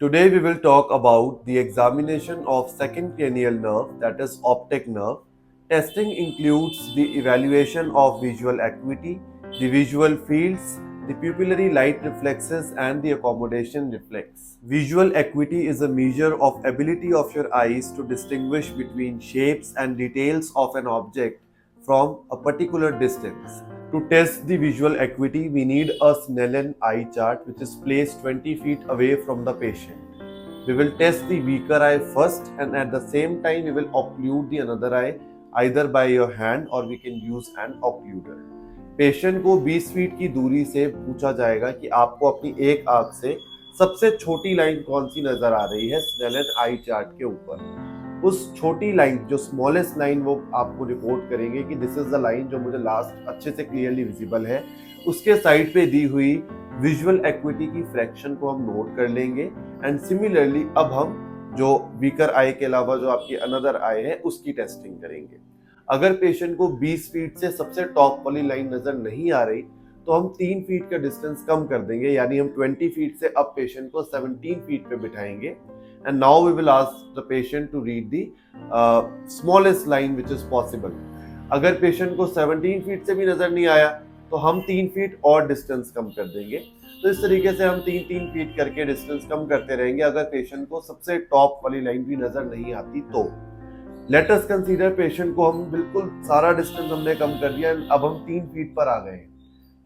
Today we will talk about the examination of second cranial nerve, that is optic nerve. Testing includes the evaluation of visual acuity, the visual fields, the pupillary light reflexes and the accommodation reflex. Visual acuity is a measure of ability of your eyes to distinguish between shapes and details of an object from a particular distance. To test the visual acuity, we need a Snellen eye chart which is placed 20 feet away from the patient. We will test the weaker eye first and at the same time we will occlude the another eye either by your hand or we can use an occluder. Patient को 20 feet की दूरी से पूछा जाएगा कि आपको अपनी एक आंख से सबसे छोटी लाइन कौन सी नजर आ रही है स्नेलन आई चार्ट के ऊपर। उस छोटी लाइन जो स्मॉलेस्ट लाइन वो आपको रिपोर्ट करेंगे कि दिस इज द लाइन जो मुझे लास्ट अच्छे से क्लियरली विजिबल है। उसके साइड पे दी हुई विजुअल एक्विटी की फ्रैक्शन को हम नोट कर लेंगे एंड सिमिलरली अब हम जो वीकर आई के अलावा जो आपकी अनदर आई है उसकी टेस्टिंग करेंगे। अगर पेशेंट को 20 फीट से सबसे टॉप वाली लाइन नजर नहीं आ रही तो हम 3 फीट का डिस्टेंस कम कर देंगे, यानी हम 20 फीट से अब पेशेंट को 17 फीट पे बिठाएंगे and now we will ask the patient to read the smallest line which is possible. अगर पेशेंट को 17 फीट से भी नजर नहीं आया तो हम 3 फीट और डिस्टेंस कम कर देंगे। तो इस तरीके से हम 3-3 फीट करके डिस्टेंस कम करते रहेंगे अगर पेशेंट को सबसे टॉप वाली लाइन भी नजर नहीं आती तो। लेट अस कंसीडर पेशेंट को हम बिल्कुल सारा डिस्टेंस हमने कम कर दिया, अब हम 3 फीट पर आ गए हैं,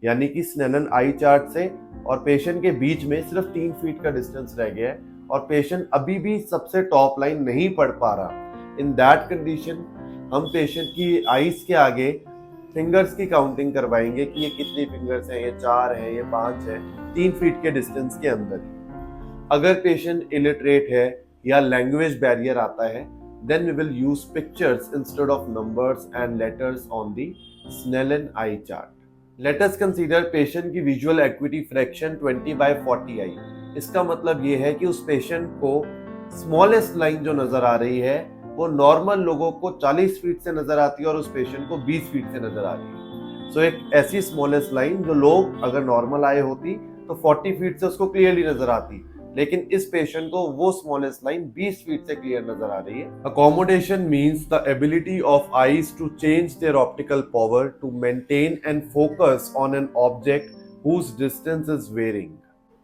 यानी कि स्नेलन आई चार्ट से और पेशेंट के बीच में सिर्फ 3 फीट का डिस्टेंस रह गया है और पेशेंट अभी भी सबसे टॉप लाइन नहीं पढ़ पा रहा। इन दैट कंडीशन हम पेशेंट की आईज के आगे फिंगर्स की काउंटिंग करवाएंगे कि ये कितनी फिंगर्स हैं, ये 4 है, ये 5 है, 3 फीट के डिस्टेंस के अंदर ही। अगर पेशेंट इलिटरेट है या लैंग्वेज बैरियर आता है then we will use pictures instead of numbers and letters on the Snellen eye chart. Let us consider patient की visual acuity fraction 20/40 आई। इसका मतलब ये है कि उस पेशेंट को स्मॉलेस्ट लाइन जो नजर आ रही है वो नॉर्मल लोगों को 40 फीट से नजर आती है और उस पेशेंट को 20 फीट से नजर आ रही है। सो एक ऐसी स्मॉलेस्ट लाइन जो लोग अगर नॉर्मल आए होती तो 40 फीट से उसको क्लियरली नजर आती, लेकिन इस पेशेंट को वो स्मॉलेस्ट लाइन 20 फीट से क्लियर नजर आ रही है। Accommodation means the ability of eyes to change their optical power to maintain and focus on an object whose distance is varying.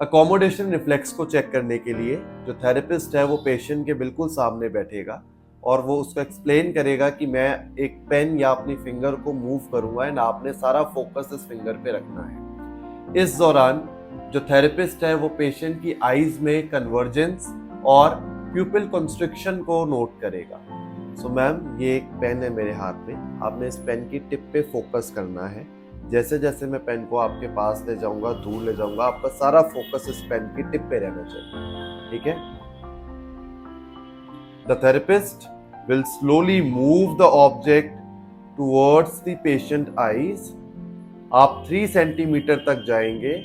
Accommodation reflex को चेक करने के लिए जो थेरेपिस्ट है वो पेशेंट के बिल्कुल सामने बैठेगा और वो उसको एक्सप्लेन करेगा कि मैं एक पेन या अपनी फिंगर को मूव करूंगा एंड आपने सारा फोकस इस फिंगर पे रखना है। इस दौरान जो थेरेपिस्ट है वो पेशेंट की आईज में कन्वर्जेंस और प्यूपिल कंस्ट्रिक्शन को नोट करेगा। सो मैम ये एक पेन है मेरे हाथ में, आपने इस पेन की टिप पे फोकस करना है। जैसे जैसे मैं पेन को आपके पास ले जाऊंगा, दूर ले जाऊंगा, आपका सारा फोकस इस पेन की टिप पे रहना चाहिए, ठीक है। The therapist will slowly move the object towards the patient eyes. आप 3 सेंटीमीटर तक जाएंगे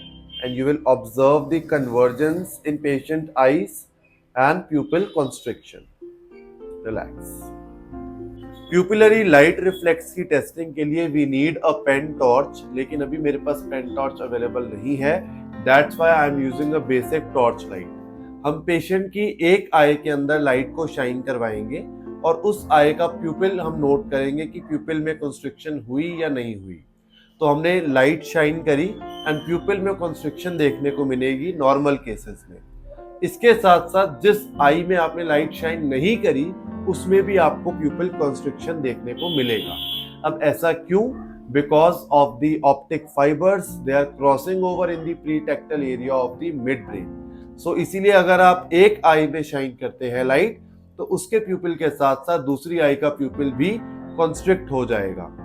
and you will observe the convergence in patient eyes and pupil constriction. Relax. Pupillary light reflex की टेस्टिंग के लिए we need a pen torch, लेकिन अभी मेरे पास pen torch available नहीं है। That's why I am using a basic torch light. हम patient की एक आई के अंदर लाइट को शाइन करवाएंगे और उस आई का प्यूपिल हम नोट करेंगे कि प्यूपिल में कंस्ट्रिक्शन हुई या नहीं हुई। तो हमने लाइट शाइन करी एंड प्यूपिल में कंस्ट्रिक्शन देखने को मिलेगी नॉर्मल केसेस में। इसके साथ साथ जिस आई में आपने लाइट शाइन नहीं करी उसमें भी आपको प्यूपिल कंस्ट्रिक्शन देखने को मिलेगा। अब ऐसा क्यों? Because of the optic fibres they are crossing over in the pretectal area of the mid brain. So इसीलिए अगर आप एक आई में शाइन करते हैं लाइट तो उसके प्यूपिल के साथ साथ दूसरी आई का प्यूपिल भी कंस्ट्रिक्ट हो जाएगा।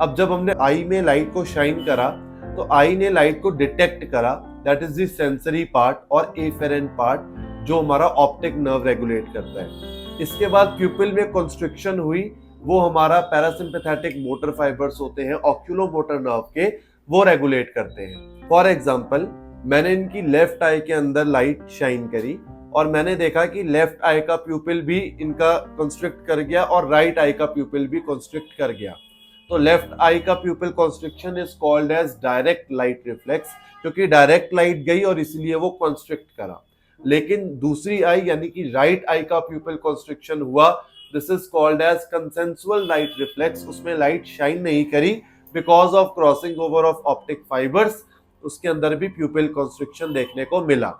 अब जब हमने आई में लाइट को शाइन करा तो आई ने लाइट को डिटेक्ट करा, that is the sensory part और एफेरेंट पार्ट जो हमारा ऑप्टिक नर्व रेगुलेट करता है। इसके बाद प्यूपिल में कंस्ट्रिक्शन हुई, वो हमारा पैरासिम्पैथेटिक मोटर फाइबर्स होते हैं ऑक्यूलोमोटर नर्व के, वो रेगुलेट करते हैं। फॉर एग्जांपल मैंने इनकी लेफ्ट आई के अंदर लाइट शाइन करी और मैंने देखा कि लेफ्ट आई का प्यूपिल भी इनका कंस्ट्रिक्ट कर गया और राइट आई का प्यूपिल भी कंस्ट्रिक्ट कर गया। तो लेफ्ट आई का pupil constriction is called as direct light reflex, क्योंकि डायरेक्ट लाइट गई और इसलिए वो कंस्ट्रिक्ट करा। लेकिन दूसरी आई यानी कि राइट आई का प्यूपिल कंस्ट्रिक्शन हुआ, this is called as consensual light reflex. उसमें लाइट शाइन नहीं करी because of crossing over of optic fibers, उसके अंदर भी प्यूपिल कंस्ट्रिक्शन देखने को मिला।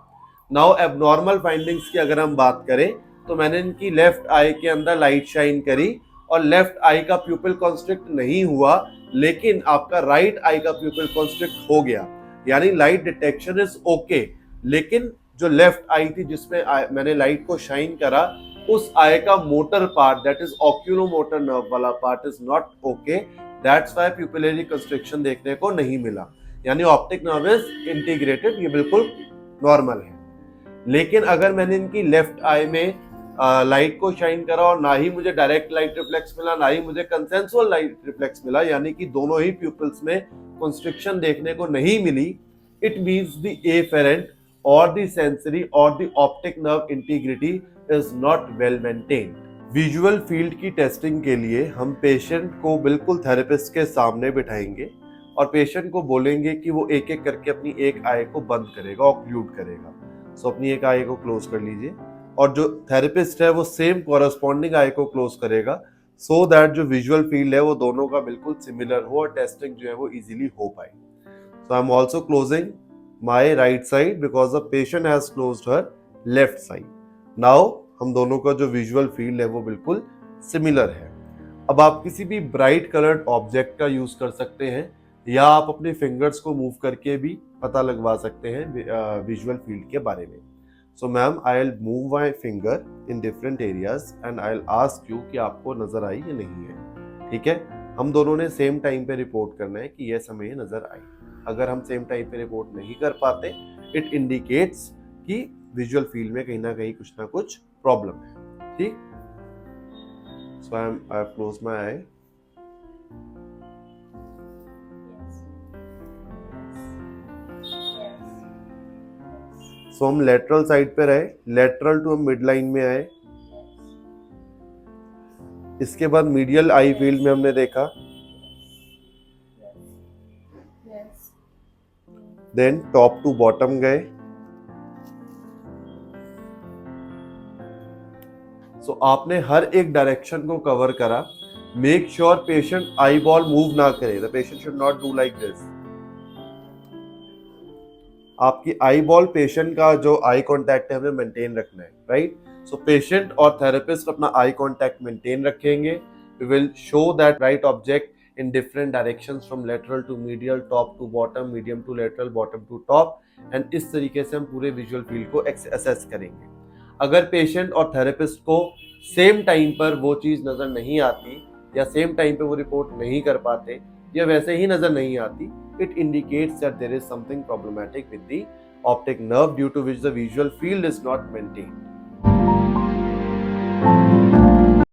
नाउ एबनॉर्मल फाइंडिंग्स की अगर हम बात करें तो मैंने इनकी लेफ्ट आई के अंदर लाइट शाइन करी और लेफ्ट आई का प्यूपिल कॉन्स्ट्रिक्ट नहीं हुआ, लेकिन आपका राइट आई का प्यूपिल कॉन्स्ट्रिक्ट हो गया, यानी लाइट डिटेक्शन इज ओके। लेकिन जो लेफ्ट आई थी जिसमें मैंने लाइट को शाइन करा, उस आई का motor part that is oculomotor nerve वाला part is not okay, that's why pupillary constriction देखने को नहीं मिला, यानी ऑप्टिक नर्व इज इंटीग्रेटेड, ये बिल्कुल नॉर्मल है। लेकिन अगर मैंने इनकी लेफ्ट आई में लाइट को शाइन करा और ना ही मुझे डायरेक्ट लाइट रिफ्लेक्स मिला, ना ही मुझे कंसेंसुअल लाइट रिफ्लेक्स मिला, यानी कि दोनों ही प्यूपिल्स में कंस्ट्रिक्शन देखने को नहीं मिली, इट मींस द एफेरेंट और द सेंसरी और the optic nerve integrity is not well maintained. Visual field की टेस्टिंग के लिए हम पेशेंट को बिल्कुल थेरेपिस्ट के सामने बिठाएंगे और पेशेंट को बोलेंगे कि वो एक एक करके अपनी एक आई को बंद करेगा, ऑक्लूड करेगा। सो अपनी एक आई को क्लोज कर लीजिए और जो थेरेपिस्ट है वो सेम कॉरेस्पॉन्डिंग आई को क्लोज करेगा, सो दैट जो विजुअल फील्ड है वो दोनों का बिल्कुल सिमिलर हो और टेस्टिंग जो है वो इजीली हो पाए। So I am also closing my right side because the patient has closed her left side. Now हम दोनों का जो विजुअल फील्ड है वो बिल्कुल सिमिलर है। अब आप किसी भी ब्राइट कलर्ड ऑब्जेक्ट का यूज कर सकते हैं या आप अपने फिंगर्स को मूव करके भी पता लगवा सकते हैं विजुअल फील्ड के बारे में। So ma'am, I will move my finger in different areas and I will ask you कि आपको नजर आई या नहीं है। ठीक है, हम दोनों ने सेम टाइम पे रिपोर्ट करना है कि यस हमें नजर आई। अगर हम सेम टाइम पे रिपोर्ट नहीं कर पाते, इट इंडिकेट्स कि विजुअल फील्ड में कहीं ना कहीं कुछ ना कुछ प्रॉब्लम है। ठीक, सो I have close my I. सो हम लेटरल साइड पे रहे, लेटरल टू हम मिड लाइन में आए। इसके बाद मीडियल आई फील्ड में हमने देखा, देन टॉप टू बॉटम गए। सो आपने हर एक डायरेक्शन को कवर करा। Make sure patient eye ball move ना करे, the patient should not do like this. आपकी आई बॉल पेशेंट का जो आई कांटेक्ट है हमें मेंटेन रखना है, राइट। सो पेशेंट और थेरेपिस्ट अपना आई कांटेक्ट मेंटेन रखेंगे। We will show that right object in different directions from lateral to medial, top to bottom, medium to lateral, bottom to top, and इस तरीके से हम पूरे विजुअल फील्ड को assess करेंगे। अगर पेशेंट और थेरेपिस्ट को सेम टाइम पर वो चीज नजर नहीं आती या सेम टाइम पे वो रिपोर्ट नहीं कर पाते या वैसे ही नजर नहीं आती, it indicates that there is something problematic with the optic nerve due to which the visual field is not maintained.